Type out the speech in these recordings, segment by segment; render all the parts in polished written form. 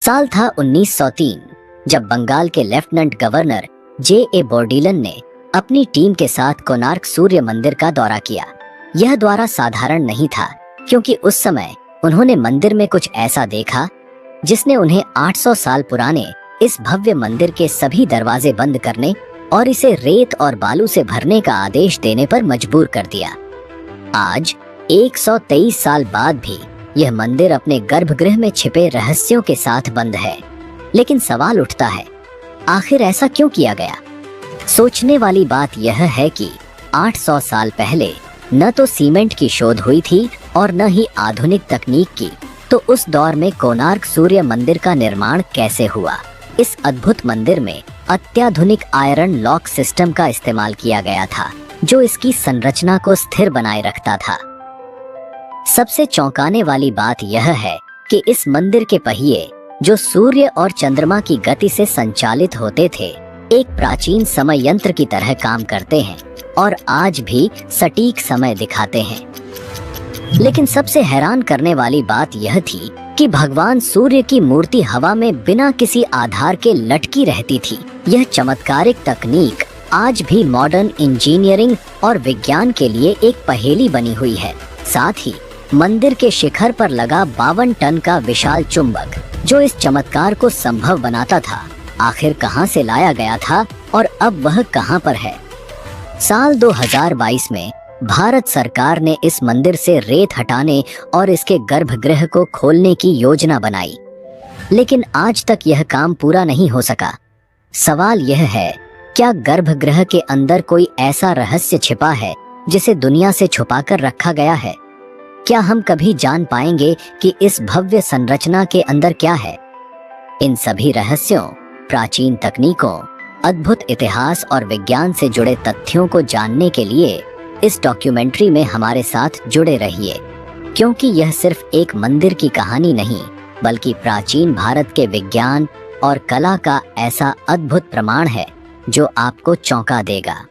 साल था 1903 जब बंगाल के लेफ्टिनेंट गवर्नर J.A. बोर्डिलन ने अपनी टीम के साथ कोणार्क सूर्य मंदिर का दौरा किया। यह दौरा साधारण नहीं था क्योंकि उस समय उन्होंने मंदिर में कुछ ऐसा देखा जिसने उन्हें 800 साल पुराने इस भव्य मंदिर के सभी दरवाजे बंद करने और इसे रेत और बालू से भरने का आदेश देने पर मजबूर कर दिया। आज 123 साल बाद भी यह मंदिर अपने गर्भगृह में छिपे रहस्यों के साथ बंद है। लेकिन सवाल उठता है, आखिर ऐसा क्यों किया गया? सोचने वाली बात यह है कि 800 साल पहले न तो सीमेंट की शोध हुई थी और न ही आधुनिक तकनीक की, तो उस दौर में कोणार्क सूर्य मंदिर का निर्माण कैसे हुआ? इस अद्भुत मंदिर में अत्याधुनिक आयरन लॉक सिस्टम का इस्तेमाल किया गया था जो इसकी संरचना को स्थिर बनाए रखता था। सबसे चौंकाने वाली बात यह है कि इस मंदिर के पहिए जो सूर्य और चंद्रमा की गति से संचालित होते थे, एक प्राचीन समय यंत्र की तरह काम करते हैं और आज भी सटीक समय दिखाते हैं। लेकिन सबसे हैरान करने वाली बात यह थी कि भगवान सूर्य की मूर्ति हवा में बिना किसी आधार के लटकी रहती थी। यह चमत्कारिक तकनीक आज भी मॉडर्न इंजीनियरिंग और विज्ञान के लिए एक पहेली बनी हुई है। साथ ही मंदिर के शिखर पर लगा 52 टन का विशाल चुंबक जो इस चमत्कार को संभव बनाता था, आखिर कहां से लाया गया था और अब वह कहां पर है? साल 2022 में भारत सरकार ने इस मंदिर से रेत हटाने और इसके गर्भगृह को खोलने की योजना बनाई, लेकिन आज तक यह काम पूरा नहीं हो सका। सवाल यह है, क्या गर्भगृह के अंदर कोई ऐसा रहस्य छिपा है जिसे दुनिया से छुपाकर रखा गया है? क्या हम कभी जान पाएंगे कि इस भव्य संरचना के अंदर क्या है? इन सभी रहस्यों, प्राचीन तकनीकों, अद्भुत इतिहास और विज्ञान से जुड़े तथ्यों को जानने के लिए इस डॉक्यूमेंट्री में हमारे साथ जुड़े रहिए, क्योंकि यह सिर्फ एक मंदिर की कहानी नहीं बल्कि प्राचीन भारत के विज्ञान और कला का ऐसा अद्भुत प्रमाण है जो आपको चौंका देगा।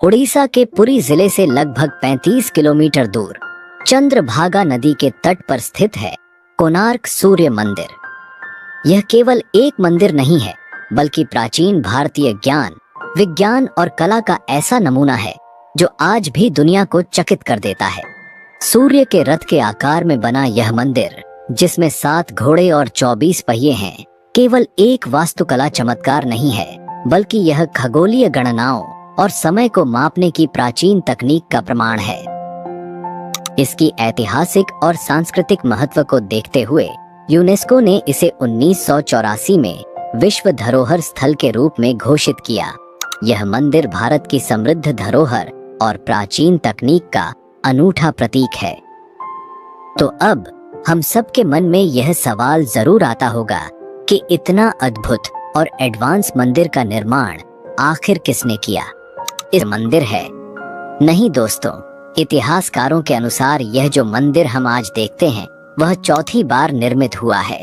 उड़ीसा के पुरी जिले से लगभग 35 किलोमीटर दूर चंद्रभागा नदी के तट पर स्थित है कोणार्क सूर्य मंदिर। यह केवल एक मंदिर नहीं है बल्कि प्राचीन भारतीय ज्ञान, विज्ञान और कला का ऐसा नमूना है जो आज भी दुनिया को चकित कर देता है। सूर्य के रथ के आकार में बना यह मंदिर, जिसमें 7 घोड़े और 24 पहिए हैं, केवल एक वास्तुकला चमत्कार नहीं है बल्कि यह खगोलीय गणनाओं और समय को मापने की प्राचीन तकनीक का प्रमाण है। इसकी ऐतिहासिक और सांस्कृतिक महत्व को देखते हुए यूनेस्को ने इसे 1984 में विश्व धरोहर स्थल के रूप में घोषित किया। यह मंदिर भारत की समृद्ध धरोहर और प्राचीन तकनीक का अनूठा प्रतीक है। तो अब हम सबके मन में यह सवाल जरूर आता होगा कि इतना अद्भुत और एडवांस मंदिर का निर्माण आखिर किसने किया? इस मंदिर है? नहीं दोस्तों, इतिहासकारों के अनुसार यह जो मंदिर हम आज देखते हैं वह चौथी बार निर्मित हुआ है।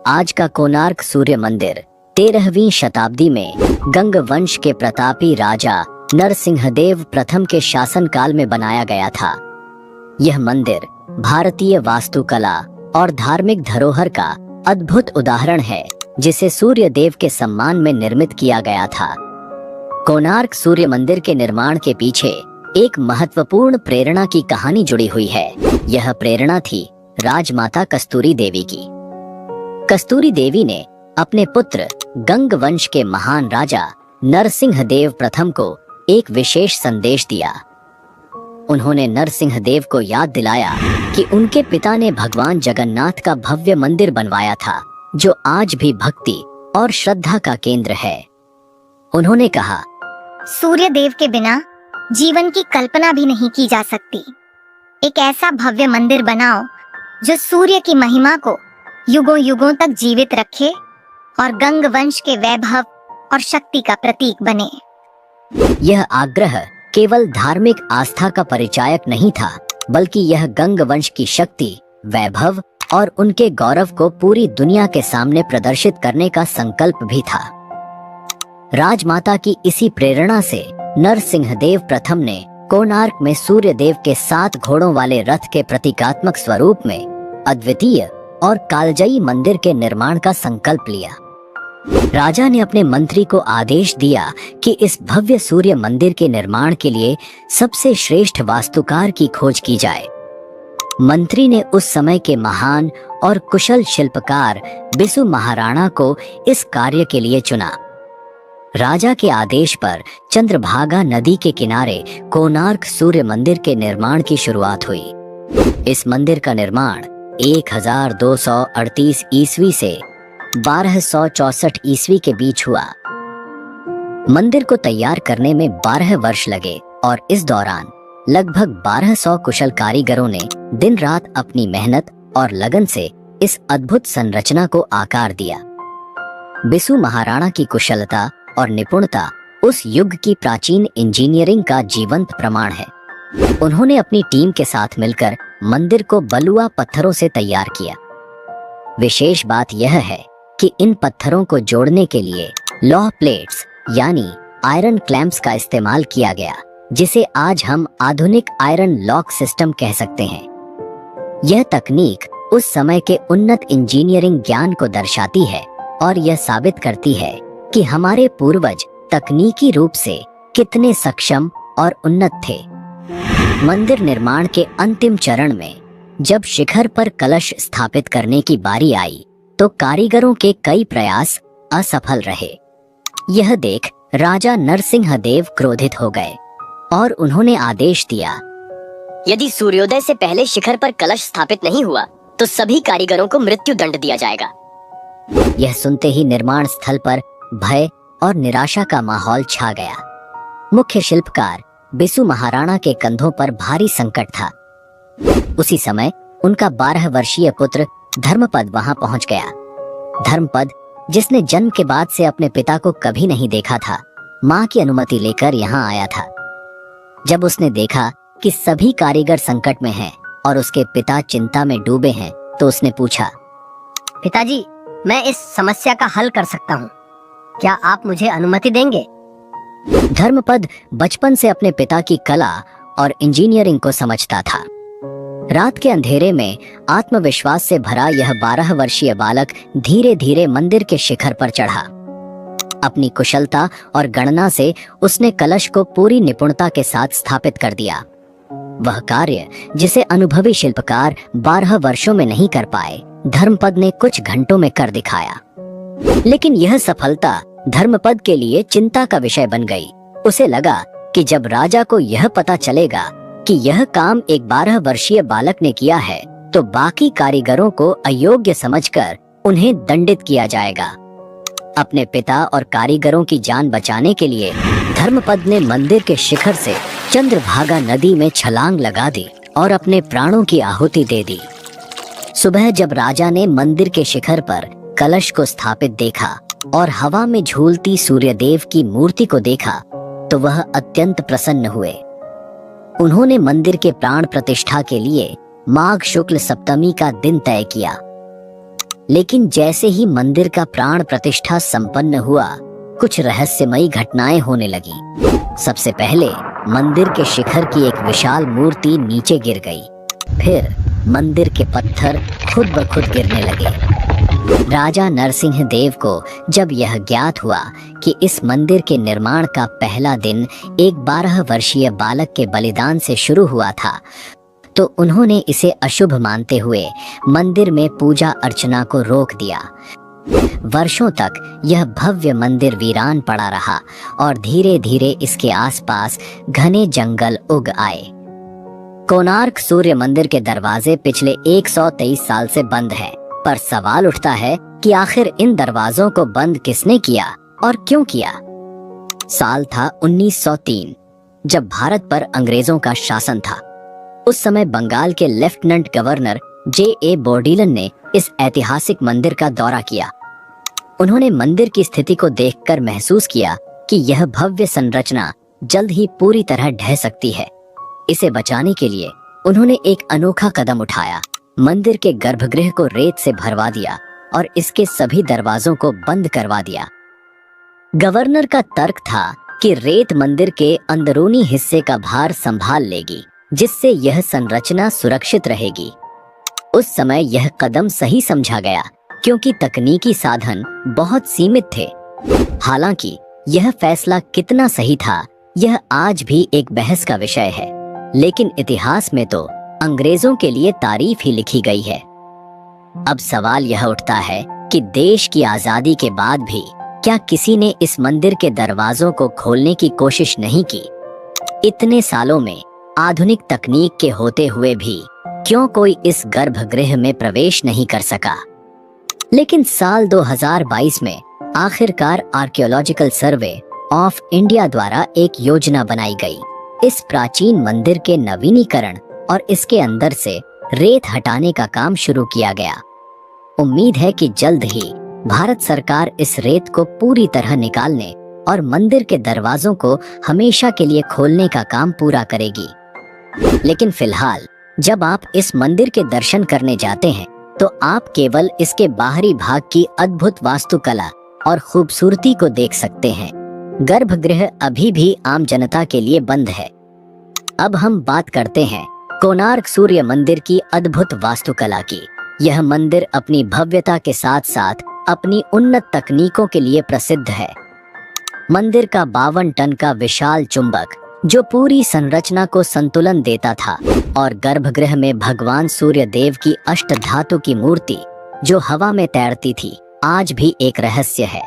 आज का कोणार्क सूर्य मंदिर 13वीं शताब्दी में गंग वंश के प्रतापी राजा नरसिंहदेव प्रथम के शासनकाल में बनाया गया था। यह मंदिर भारतीय वास्तुकला और धार्मिक धरोहर का अद्भुत उदाहरण है जिसे सूर्य देव के सम्मान में निर्मित किया गया था। कोणार्क सूर्य मंदिर के निर्माण के पीछे एक महत्वपूर्ण प्रेरणा की कहानी जुड़ी हुई है। यह प्रेरणा थी राजमाता कस्तूरी देवी की। कस्तूरी देवी ने अपने पुत्र गंग वंश के महान राजा नरसिंहदेव प्रथम को एक विशेष संदेश दिया। उन्होंने नरसिंहदेव को याद दिलाया कि उनके पिता ने भगवान जगन्नाथ का भव्य मंदिर बनवाया था जो आज भी भक्ति और श्रद्धा का केंद्र है। उन्होंने कहा, सूर्य देव के बिना जीवन की कल्पना भी नहीं की जा सकती। एक ऐसा भव्य मंदिर बनाओ जो सूर्य की महिमा को युगों युगों तक जीवित रखे और गंग वंश के वैभव और शक्ति का प्रतीक बने। यह आग्रह केवल धार्मिक आस्था का परिचायक नहीं था बल्कि यह गंग वंश की शक्ति, वैभव और उनके गौरव को पूरी दुनिया के सामने प्रदर्शित करने का संकल्प भी था। राजमाता की इसी प्रेरणा से नरसिंहदेव प्रथम ने कोणार्क में सूर्य देव के 7 घोड़ों वाले रथ के प्रतीकात्मक स्वरूप में अद्वितीय और कालजयी मंदिर के निर्माण का संकल्प लिया। राजा ने अपने मंत्री को आदेश दिया कि इस भव्य सूर्य मंदिर के निर्माण के लिए सबसे श्रेष्ठ वास्तुकार की खोज की जाए। मंत्री ने उस समय के महान और कुशल शिल्पकार बिसु महाराणा को इस कार्य के लिए चुना। राजा के आदेश पर चंद्रभागा नदी के किनारे कोणार्क सूर्य मंदिर के निर्माण की शुरुआत हुई। इस मंदिर का निर्माण 1238 ईस्वी से 1264 ईस्वी के बीच हुआ। मंदिर को तैयार करने में 12 वर्ष लगे और इस दौरान लगभग 1200 कुशल कारीगरों ने दिन रात अपनी मेहनत और लगन से इस अद्भुत संरचना को आकार दिया। बिसु महाराणा की कुशलता और निपुणता उस युग की प्राचीन इंजीनियरिंग का जीवंत प्रमाण है। उन्होंने अपनी टीम के साथ मिलकर मंदिर को बलुआ पत्थरों से तैयार किया। विशेष बात यह है कि इन पत्थरों को जोड़ने के लिए लौह प्लेट्स यानी आयरन क्लैंप्स का इस्तेमाल किया गया, जिसे आज हम आधुनिक आयरन लॉक सिस्टम कह सकते हैं। यह तकनीक उस समय के उन्नत इंजीनियरिंग ज्ञान को दर्शाती है और यह साबित करती है कि हमारे पूर्वज तकनीकी रूप से कितने सक्षम और उन्नत थे। मंदिर निर्माण के अंतिम चरण में जब शिखर पर कलश स्थापित करने की बारी आई तो कारीगरों के कई प्रयास असफल रहे। यह देख राजा नरसिंह देव क्रोधित हो गए और उन्होंने आदेश दिया, यदि सूर्योदय से पहले शिखर पर कलश स्थापित नहीं हुआ तो सभी कारीगरों को मृत्यु दंड दिया जाएगा। यह सुनते ही निर्माण स्थल पर भय और निराशा का माहौल छा गया। मुख्य शिल्पकार बिसु महाराणा के कंधों पर भारी संकट था। उसी समय उनका 12 वर्षीय पुत्र धर्मपद वहां पहुंच गया। धर्मपद, जिसने जन्म के बाद से अपने पिता को कभी नहीं देखा था, मां की अनुमति लेकर यहाँ आया था। जब उसने देखा कि सभी कारीगर संकट में हैं और उसके पिता चिंता में डूबे हैं, तो उसने पूछा, पिताजी, मैं इस समस्या का हल कर सकता हूँ, क्या आप मुझे अनुमति देंगे? धर्मपद बचपन से अपने पिता की कला और इंजीनियरिंग को समझता था। रात के अंधेरे में आत्मविश्वास से भरा यह 12 वर्षीय बालक धीरे धीरे मंदिर के शिखर पर चढ़ा। अपनी कुशलता और गणना से उसने कलश को पूरी निपुणता के साथ स्थापित कर दिया। वह कार्य जिसे अनुभवी शिल्पकार 12 वर्षों में नहीं कर पाए, धर्मपद ने कुछ घंटों में कर दिखाया। लेकिन यह सफलता धर्मपद के लिए चिंता का विषय बन गई। उसे लगा कि जब राजा को यह पता चलेगा कि यह काम एक 12 वर्षीय बालक ने किया है, तो बाकी कारीगरों को अयोग्य समझकर उन्हें दंडित किया जाएगा। अपने पिता और कारीगरों की जान बचाने के लिए धर्मपद ने मंदिर के शिखर से चंद्रभागा नदी में छलांग लगा दी और अपने प्राणों की आहुति दे दी। सुबह जब राजा ने मंदिर के शिखर पर कलश को स्थापित देखा और हवा में झूलती सूर्यदेव की मूर्ति को देखा, तो वह अत्यंत प्रसन्न हुए। उन्होंने मंदिर के प्राण प्रतिष्ठा के लिए माघ शुक्ल सप्तमी का दिन तय किया। लेकिन जैसे ही मंदिर का प्राण प्रतिष्ठा संपन्न हुआ, कुछ रहस्यमयी घटनाएं होने लगी। सबसे पहले मंदिर के शिखर की एक विशाल मूर्ति नीचे गिर गई। फिर मंदिर के पत्थर खुद ब खुद गिरने लगे। राजा नरसिंह देव को जब यह ज्ञात हुआ कि इस मंदिर के निर्माण का पहला दिन एक 12 वर्षीय बालक के बलिदान से शुरू हुआ था, तो उन्होंने इसे अशुभ मानते हुए मंदिर में पूजा अर्चना को रोक दिया। वर्षों तक यह भव्य मंदिर वीरान पड़ा रहा और धीरे धीरे इसके आसपास घने जंगल उग आए। कोणार्क सूर्य मंदिर के दरवाजे पिछले 123 साल से बंद हैं, पर सवाल उठता है कि आखिर इन दरवाजों को बंद किसने किया और क्यों किया। साल था 1903, जब भारत पर अंग्रेजों का शासन था। उस समय बंगाल के लेफ्टिनेंट गवर्नर J.A. बोर्डिलन ने इस ऐतिहासिक मंदिर का दौरा किया। उन्होंने मंदिर की स्थिति को देखकर महसूस किया कि यह भव्य संरचना जल्द ही पूरी तरह ढह सकती है। इसे बचाने के लिए उन्होंने एक अनोखा कदम उठाया। मंदिर के गर्भगृह को रेत से भरवा दिया और इसके सभी दरवाजों को बंद करवा दिया। गवर्नर का तर्क था कि रेत मंदिर के अंदरूनी हिस्से का भार संभाल लेगी, जिससे यह संरचना सुरक्षित रहेगी। उस समय यह कदम सही समझा गया क्योंकि तकनीकी साधन बहुत सीमित थे। हालांकि यह फैसला कितना सही था, यह आज भी एक बहस का विषय है, लेकिन इतिहास में तो अंग्रेजों के लिए तारीफ ही लिखी गई है। अब सवाल यह उठता है कि देश की आजादी के बाद भी क्या किसी ने इस मंदिर के दरवाजों को खोलने की कोशिश नहीं की? इतने सालों में आधुनिक तकनीक के होते हुए भी क्यों कोई इस गर्भगृह में प्रवेश नहीं कर सका? लेकिन साल 2022 में आखिरकार आर्कियोलॉजिकल सर्वे ऑफ इंडिया द्वारा एक योजना बनाई गई। इस प्राचीन मंदिर के नवीनीकरण और इसके अंदर से रेत हटाने का काम शुरू किया गया। उम्मीद है कि जल्द ही भारत सरकार इस रेत को पूरी तरह निकालने और मंदिर के दरवाजों को हमेशा के लिए खोलने का काम पूरा करेगी। लेकिन फिलहाल जब आप इस मंदिर के दर्शन करने जाते हैं तो आप केवल इसके बाहरी भाग की अद्भुत वास्तुकला और खूबसूरती को देख सकते हैं। गर्भगृह अभी भी आम जनता के लिए बंद है। अब हम बात करते हैं कोणार्क सूर्य मंदिर की अद्भुत वास्तुकला की। यह मंदिर अपनी भव्यता के साथ साथ अपनी उन्नत तकनीकों के लिए प्रसिद्ध है। मंदिर का 52 टन का विशाल चुंबक जो पूरी संरचना को संतुलन देता था, और गर्भगृह में भगवान सूर्य देव की अष्टधातु की मूर्ति जो हवा में तैरती थी, आज भी एक रहस्य है।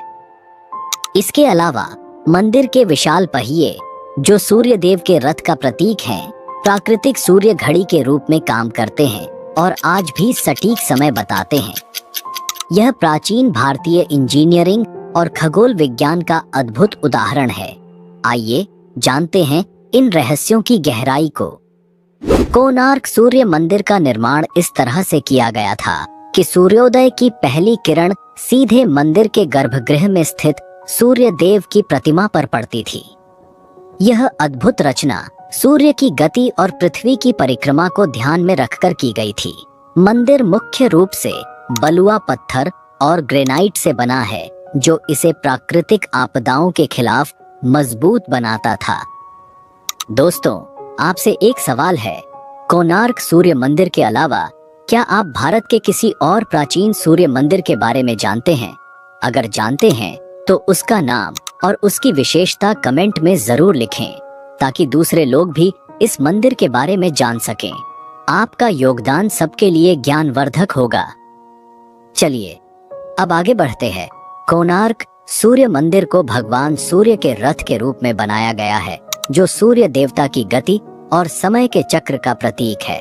इसके अलावा मंदिर के विशाल पहिए जो सूर्य देव के रथ का प्रतीक हैं, प्राकृतिक सूर्य घड़ी के रूप में काम करते हैं और आज भी सटीक समय बताते हैं। यह प्राचीन भारतीय इंजीनियरिंग और खगोल विज्ञान का अद्भुत उदाहरण है। आइए जानते हैं इन रहस्यों की गहराई को। कोणार्क सूर्य मंदिर का निर्माण इस तरह से किया गया था कि सूर्योदय की पहली किरण सीधे मंदिर के गर्भगृह में स्थित सूर्य देव की प्रतिमा पर पड़ती थी। यह अद्भुत रचना सूर्य की गति और पृथ्वी की परिक्रमा को ध्यान में रखकर की गई थी। मंदिर मुख्य रूप से बलुआ पत्थर और ग्रेनाइट से बना है, जो इसे प्राकृतिक आपदाओं के खिलाफ मजबूत बनाता था। दोस्तों, आपसे एक सवाल है, कोणार्क सूर्य मंदिर के अलावा क्या आप भारत के किसी और प्राचीन सूर्य मंदिर के बारे में जानते हैं? अगर जानते हैं तो उसका नाम और उसकी विशेषता कमेंट में जरूर लिखें, ताकि दूसरे लोग भी इस मंदिर के बारे में जान सकें। आपका योगदान सबके लिए ज्ञानवर्धक होगा। चलिए अब आगे बढ़ते हैं। कोणार्क सूर्य मंदिर को भगवान सूर्य के रथ के रूप में बनाया गया है, जो सूर्य देवता की गति और समय के चक्र का प्रतीक है।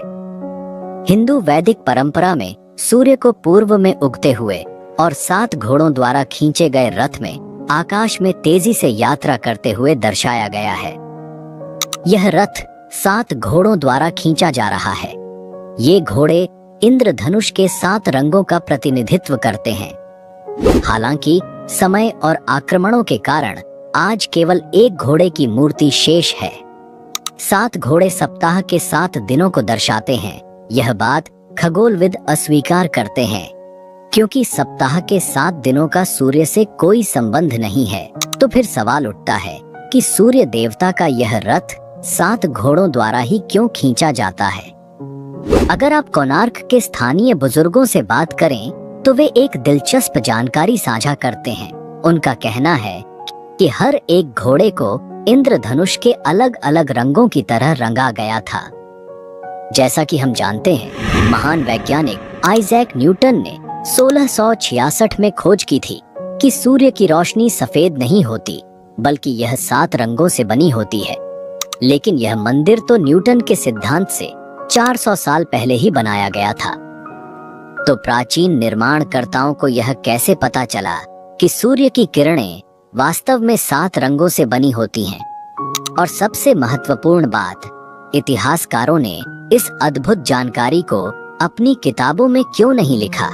हिंदू वैदिक परंपरा में सूर्य को पूर्व में उगते हुए और 7 घोड़ों द्वारा खींचे गए रथ में आकाश में तेजी से यात्रा करते हुए दर्शाया गया है। यह रथ 7 घोड़ों द्वारा खींचा जा रहा है। ये घोड़े इंद्रधनुष के 7 रंगों का प्रतिनिधित्व करते हैं। हालांकि समय और आक्रमणों के कारण आज केवल एक घोड़े की मूर्ति शेष है। 7 घोड़े सप्ताह के 7 दिनों को दर्शाते हैं। यह बात खगोलविद अस्वीकार करते हैं, क्योंकि सप्ताह के 7 दिनों का सूर्य से कोई संबंध नहीं है। तो फिर सवाल उठता है कि सूर्य देवता का यह रथ 7 घोड़ों द्वारा ही क्यों खींचा जाता है? अगर आप कोणार्क के स्थानीय बुजुर्गों से बात करें तो वे एक दिलचस्प जानकारी साझा करते हैं। उनका कहना है कि हर एक घोड़े को इंद्रधनुष के अलग अलग रंगों की तरह रंगा गया था। जैसा कि हम जानते हैं, महान वैज्ञानिक आइजैक न्यूटन ने 1666 में खोज की थी कि सूर्य की रोशनी सफेद नहीं होती, बल्कि यह 7 रंगों से बनी होती है। लेकिन यह मंदिर तो न्यूटन के सिद्धांत से 400 साल पहले ही बनाया गया था। तो प्राचीन निर्माणकर्ताओं को यह कैसे पता चला कि सूर्य की किरणें वास्तव में 7 रंगों से बनी होती हैं? और सबसे महत्वपूर्ण बात, इतिहासकारों ने इस अद्भुत जानकारी को अपनी किताबों में क्यों नहीं लिखा?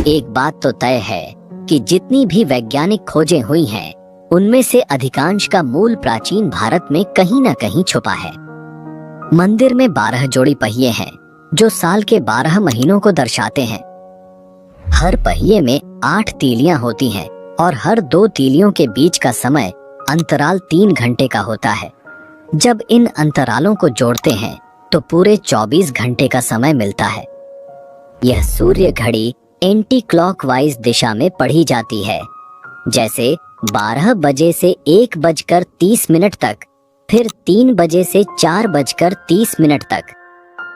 एक बात तो तय है कि जितनी भी वैज्ञानिक खोजें हुई हैं, उनमें से अधिकांश का मूल प्राचीन भारत में कहीं न कहीं छुपा है। मंदिर में 12 जोड़ी पहिए हैं, जो साल के 12 महीनों को दर्शाते हैं। हर पहिए में 8 तीलियां होती हैं और हर 2 तीलियों के बीच का समय अंतराल 3 घंटे का होता है। जब इन अंतरालों को जोड़ते हैं तो पूरे 24 घंटे का समय मिलता है। यह सूर्य घड़ी एंटी क्लॉकवाइज दिशा में पढ़ी जाती है, जैसे 12 बजे से 1:30 तक, फिर 3 बजे से 4:30 तक।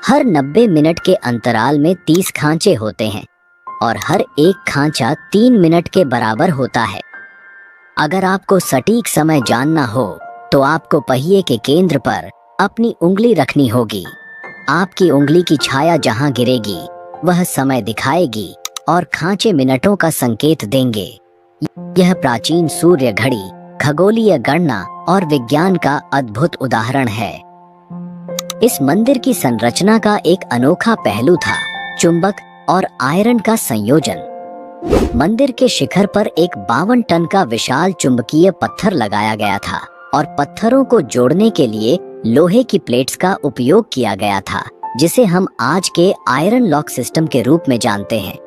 हर 90 मिनट के अंतराल में 30 खांचे होते हैं और हर एक खांचा 3 मिनट के बराबर होता है। अगर आपको सटीक समय जानना हो तो आपको पहिए के केंद्र पर अपनी उंगली रखनी होगी। आपकी उंगली की छाया जहां गिरेगी वह समय दिखाएगी और खांचे मिनटों का संकेत देंगे। यह प्राचीन सूर्य घड़ी खगोलीय गणना और विज्ञान का अद्भुत उदाहरण है। इस मंदिर की संरचना का एक अनोखा पहलू था चुंबक और आयरन का संयोजन। मंदिर के शिखर पर एक 52 टन का विशाल चुंबकीय पत्थर लगाया गया था और पत्थरों को जोड़ने के लिए लोहे की प्लेट्स का उपयोग किया गया था, जिसे हम आज के आयरन लॉक सिस्टम के रूप में जानते हैं।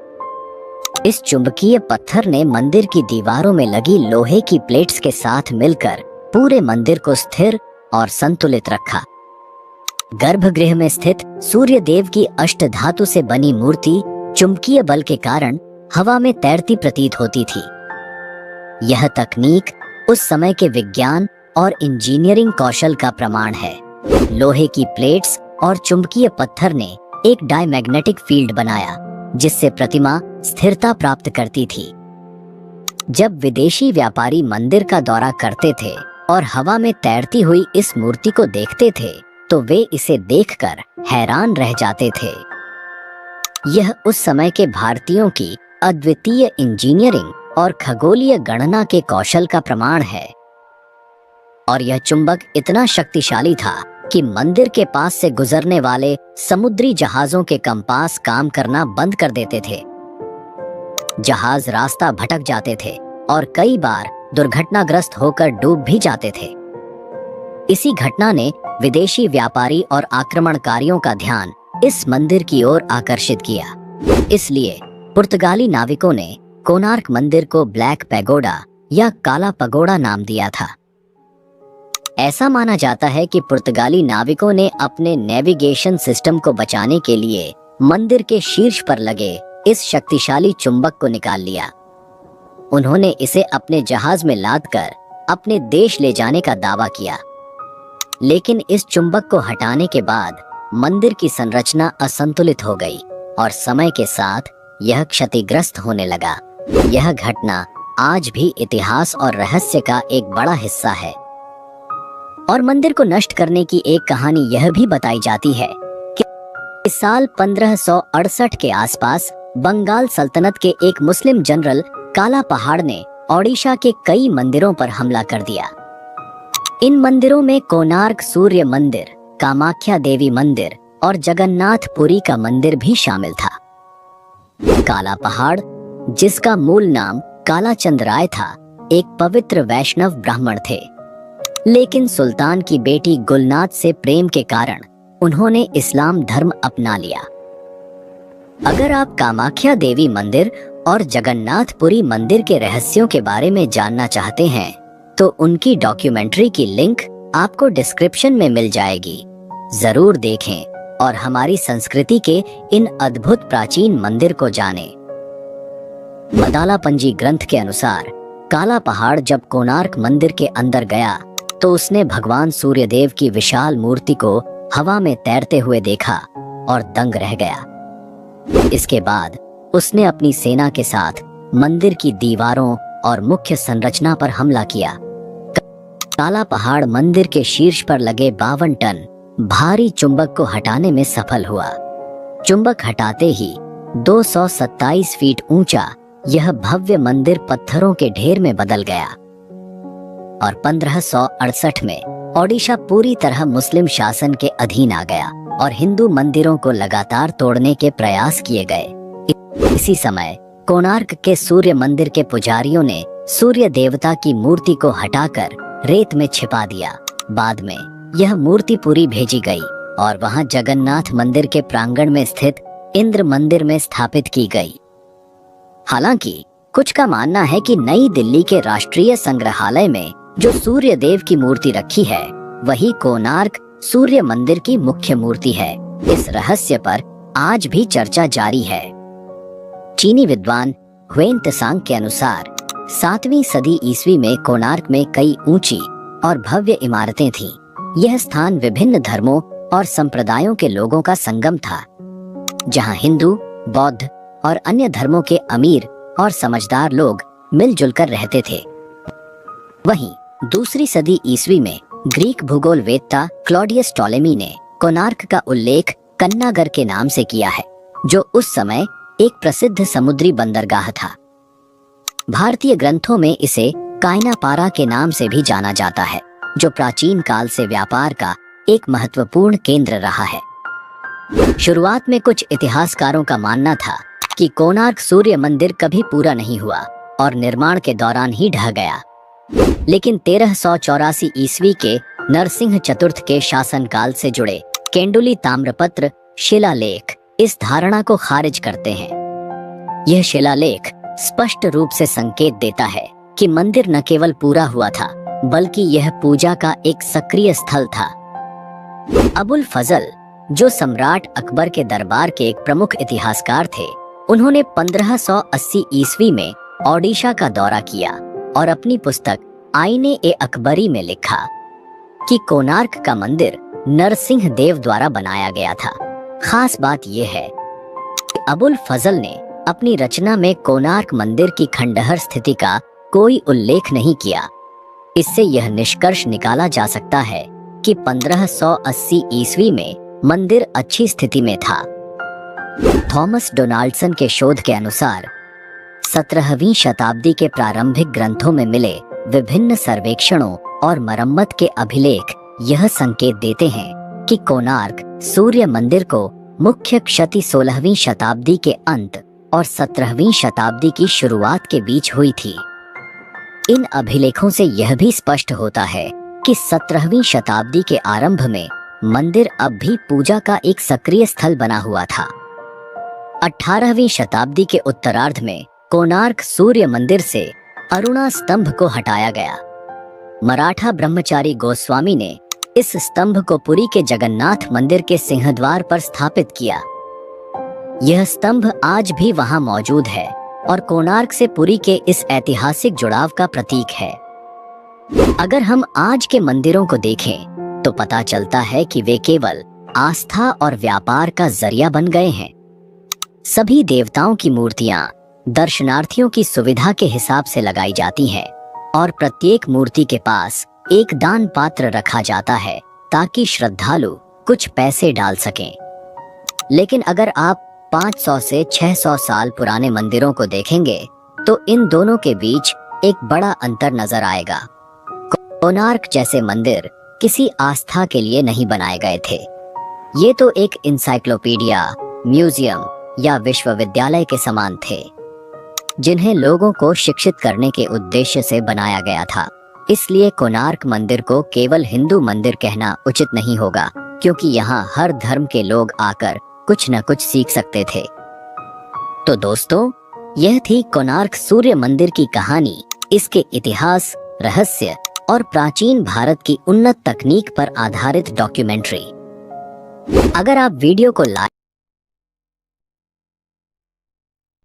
इस चुंबकीय पत्थर ने मंदिर की दीवारों में लगी लोहे की प्लेट्स के साथ मिलकर पूरे मंदिर को स्थिर और संतुलित रखा। गर्भगृह में स्थित सूर्य देव की अष्टधातु से बनी मूर्ति चुंबकीय बल के कारण हवा में तैरती प्रतीत होती थी। यह तकनीक उस समय के विज्ञान और इंजीनियरिंग कौशल का प्रमाण है। लोहे की प्लेट्स और चुंबकीय पत्थर ने एक डायमैग्नेटिक फील्ड बनाया, जिससे प्रतिमा स्थिरता प्राप्त करती थी। जब विदेशी व्यापारी मंदिर का दौरा करते थे और हवा में तैरती हुई इस मूर्ति को देखते थे तो वे इसे देखकर हैरान रह जाते थे। यह उस समय के भारतीयों की अद्वितीय इंजीनियरिंग और खगोलीय गणना के कौशल का प्रमाण है। और यह चुंबक इतना शक्तिशाली था कि मंदिर के पास से गुजरने वाले समुद्री जहाजों के कंपास काम करना बंद कर देते थे। जहाज रास्ता भटक जाते थे और कई बार दुर्घटनाग्रस्त होकर डूब भी जाते थे। इसी घटना ने विदेशी व्यापारी और आक्रमणकारियों का ध्यान इस मंदिर की ओर आकर्षित किया। इसलिए पुर्तगाली नाविकों ने कोणार्क मंदिर को ब्लैक पैगोडा या काला पगोड़ा नाम दिया था। ऐसा माना जाता है कि पुर्तगाली नाविकों ने अपने नेविगेशन सिस्टम को बचाने के लिए मंदिर के शीर्ष पर लगे इस शक्तिशाली चुंबक को निकाल लिया। उन्होंने इसे अपने जहाज में लादकर अपने देश ले जाने का दावा किया, लेकिन इस चुंबक को हटाने के बाद मंदिर की संरचना असंतुलित हो गई और समय के साथ यह क्षतिग्रस्त होने लगा। यह घटना आज भी इतिहास और रहस्य का एक बड़ा हिस्सा है। और मंदिर को नष्ट करने की एक कहानी यह भी बताई जाती है कि इस साल 1568 के आसपास बंगाल सल्तनत के एक मुस्लिम जनरल काला पहाड़ ने ओडिशा के कई मंदिरों पर हमला कर दिया। इन मंदिरों में कोणार्क सूर्य मंदिर, कामाख्या देवी मंदिर और जगन्नाथपुरी का मंदिर भी शामिल था। काला पहाड़, जिसका मूल नाम कालाचंद राय था, एक पवित्र वैष्णव ब्राह्मण थे, लेकिन सुल्तान की बेटी गुलनाथ से प्रेम के कारण उन्होंने इस्लाम धर्म अपना लिया। अगर आप कामाख्या देवी मंदिर और जगन्नाथपुरी मंदिर के रहस्यों के बारे में जानना चाहते हैं तो उनकी डॉक्यूमेंट्री की लिंक आपको डिस्क्रिप्शन में मिल जाएगी। जरूर देखें और हमारी संस्कृति के इन अद्भुत प्राचीन मंदिर को जानें। मदालापंजी ग्रंथ के अनुसार काला पहाड़ जब कोणार्क मंदिर के अंदर गया तो उसने भगवान सूर्यदेव की विशाल मूर्ति को हवा में तैरते हुए देखा और दंग रह गया। इसके बाद उसने अपनी सेना के साथ मंदिर की दीवारों और मुख्य संरचना पर हमला किया। काला पहाड़ मंदिर के शीर्ष पर लगे 52 टन भारी चुंबक को हटाने में सफल हुआ। चुंबक हटाते ही 227 फीट ऊंचा यह भव्य मंदिर पत्थरों के ढेर में बदल गया और 1568 में ओडिशा पूरी तरह मुस्लिम शासन के अधीन आ गया और हिंदू मंदिरों को लगातार तोड़ने के प्रयास किए गए। इसी समय कोणार्क के सूर्य मंदिर के पुजारियों ने सूर्य देवता की मूर्ति को हटाकर रेत में छिपा दिया। बाद में यह मूर्ति पूरी भेजी गई और वहां जगन्नाथ मंदिर के प्रांगण में स्थित इंद्र मंदिर में स्थापित की गई। हालांकि कुछ का मानना है कि नई दिल्ली के राष्ट्रीय संग्रहालय में जो सूर्य देव की मूर्ति रखी है वही कोणार्क सूर्य मंदिर की मुख्य मूर्ति है। इस रहस्य पर आज भी चर्चा जारी है। चीनी विद्वान ह्वेन त्सांग के अनुसार 7वीं सदी ईस्वी में कोणार्क में कई ऊंची और भव्य इमारतें थीं। यह स्थान विभिन्न धर्मों और संप्रदायों के लोगों का संगम था, जहां हिंदू, बौद्ध और अन्य धर्मों के अमीर और समझदार लोग मिलजुल कर रहते थे। वहीं दूसरी सदी ईस्वी में ग्रीक भूगोल वेत्ता क्लॉडियस टॉलेमी ने कोणार्क का उल्लेख कन्नागर के नाम से किया है, जो उस समय एक प्रसिद्ध समुद्री बंदरगाह था। भारतीय ग्रंथों में इसे कायनापारा के नाम से भी जाना जाता है, जो प्राचीन काल से व्यापार का एक महत्वपूर्ण केंद्र रहा है। शुरुआत में कुछ इतिहासकारों का मानना था कि कोणार्क सूर्य मंदिर कभी पूरा नहीं हुआ और निर्माण के दौरान ही ढह गया, लेकिन 1384 ईस्वी के नरसिंह चतुर्थ के शासनकाल से जुड़े केंडुली ताम्रपत्र शिलालेख इस धारणा को खारिज करते हैं। यह शिलालेख स्पष्ट रूप से संकेत देता है कि मंदिर न केवल पूरा हुआ था, बल्कि यह पूजा का एक सक्रिय स्थल था। अबुल फजल, जो सम्राट अकबर के दरबार के एक प्रमुख इतिहासकार थे, उन्होंने 1580 ईस्वी में ओडिशा का दौरा किया और अपनी पुस्तक आईने ए अकबरी में लिखा कि कोणार्क का मंदिर नरसिंह देव द्वारा बनाया गया था। खास बात यह है कि अबुल फजल ने अपनी रचना में कोणार्क मंदिर की खंडहर स्थिति का कोई उल्लेख नहीं किया। इससे यह निष्कर्ष निकाला जा सकता है कि 1580 ईस्वी में मंदिर अच्छी स्थिति में था। थॉमस डोनाल्डसन के शोध के अनुसार 17वीं शताब्दी के प्रारंभिक ग्रंथों में मिले विभिन्न सर्वेक्षणों और मरम्मत के अभिलेख यह संकेत देते हैं कि कोणार्क सूर्य मंदिर को मुख्य क्षति 16वीं शताब्दी के अंत और 17वीं शताब्दी की शुरुआत के बीच हुई थी। इन अभिलेखों से यह भी स्पष्ट होता है कि 17वीं शताब्दी के आरंभ में मंदिर अब भी पूजा का एक सक्रिय स्थल बना हुआ था। 18वीं शताब्दी के उत्तरार्ध में कोणार्क सूर्य मंदिर से अरुणा स्तंभ को हटाया गया। मराठा ब्रह्मचारी गोस्वामी ने इस स्तंभ को पुरी के जगन्नाथ मंदिर के सिंहद्वार पर स्थापित किया। यह स्तंभ आज भी वहां मौजूद है और कोणार्क से पुरी के इस ऐतिहासिक जुड़ाव का प्रतीक है। अगर हम आज के मंदिरों को देखें तो पता चलता है कि वे केवल आस्था और व्यापार का जरिया बन गए हैं। सभी देवताओं की मूर्तियां दर्शनार्थियों की सुविधा के हिसाब से लगाई जाती हैं और प्रत्येक मूर्ति के पास एक दान पात्र रखा जाता है ताकि श्रद्धालु कुछ पैसे डाल सकें। लेकिन अगर आप 500 से 600 साल पुराने मंदिरों को देखेंगे तो इन दोनों के बीच एक बड़ा अंतर नजर आएगा। कोणार्क जैसे मंदिर किसी आस्था के लिए नहीं बनाए गए थे। ये तो एक इंसाइक्लोपीडिया, म्यूजियम या विश्वविद्यालय के समान थे, जिन्हें लोगों को शिक्षित करने के उद्देश्य से बनाया गया था। इसलिए कोणार्क मंदिर को केवल हिंदू मंदिर कहना उचित नहीं होगा, क्योंकि यहाँ हर धर्म के लोग आकर कुछ न कुछ सीख सकते थे। तो दोस्तों, यह थी कोणार्क सूर्य मंदिर की कहानी, इसके इतिहास, रहस्य और प्राचीन भारत की उन्नत तकनीक पर आधारित डॉक्यूमेंट्री। अगर आप वीडियो को लाइक